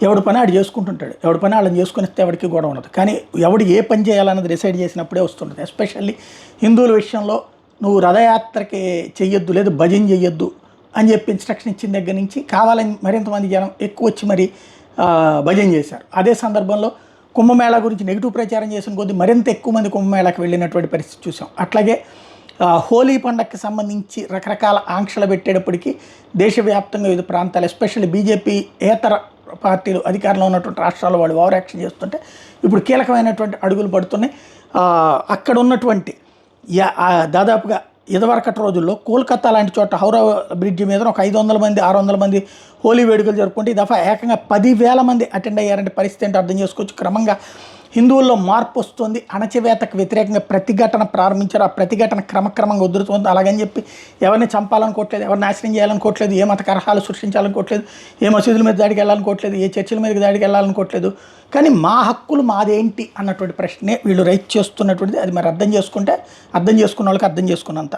ఎవడి పని ఆడు చేసుకుంటుంటాడు, ఎవడి పని వాళ్ళని చేసుకుని ఇస్తే ఎవరికి కూడా ఉండదు. కానీ ఎవడు ఏ పని చేయాలన్నది డిసైడ్ చేసినప్పుడే వస్తుంటుంది. ఎస్పెషల్లీ హిందువుల విషయంలో నువ్వు రథయాత్రకి చెయ్యొద్దు, లేదు భజన చెయ్యొద్దు అని చెప్పి ఇన్స్ట్రక్షన్ ఇచ్చిన దగ్గర నుంచి కావాలని మరింతమంది జనం ఎక్కువ వచ్చి మరి భజన చేశారు. అదే సందర్భంలో కుంభమేళా గురించి నెగిటివ్ ప్రచారం చేసిన కొద్దీ మరింత ఎక్కువ మంది కుంభమేళాకి వెళ్ళినటువంటి పరిస్థితి చూసాం. అట్లాగే హోలీ పండగకి సంబంధించి రకరకాల ఆంక్షలు పెట్టేటప్పటికీ దేశవ్యాప్తంగా వివిధ ప్రాంతాలు, ఎస్పెషల్లీ బీజేపీ ఏతర పార్టీలు అధికారంలో ఉన్నటువంటి రాష్ట్రాల్లో వాళ్ళు ఓవర్ యాక్షన్ చేస్తుంటే ఇప్పుడు కీలకమైనటువంటి అడుగులు పడుతున్నాయి. అక్కడ ఉన్నటువంటి దాదాపుగా ఇదివరకటి రోజుల్లో కోల్కతా లాంటి చోట హౌరా బ్రిడ్జి మీద ఒక 500 మంది 600 మంది హోలీ వేడుకలు జరుపుకుంటే ఈ దఫా ఏకంగా 10,000 మంది అటెండ్ అయ్యారంటే పరిస్థితి ఏంటో అర్థం చేసుకోవచ్చు. క్రమంగా హిందువుల్లో మార్పు వస్తుంది. అణచివేతకు వ్యతిరేకంగా ప్రతిఘటన ప్రారంభించారు. ఆ ప్రతిఘటన క్రమక్రమంగా ఉధృతుంది. అలాగని చెప్పి ఎవరిని చంపాలనుకోవట్లేదు, ఎవరిని నాశనం చేయాలనుకోవట్లేదు, ఏ మత కలహాలు సృష్టించాలనుకోవట్లేదు, ఏ మసీదుల మీద దాడికి వెళ్ళాలనుకోవట్లేదు, ఏ చర్చిల మీదకి దాడికి వెళ్ళాలనుకోవట్లేదు. కానీ మా హక్కులు మాదేంటి అన్నటువంటి ప్రశ్నే వీళ్ళు రైట్ చేస్తున్నటువంటిది. అది మరి అర్థం చేసుకుంటే అర్థం చేసుకున్న వాళ్ళకి అర్థం చేసుకున్నంత.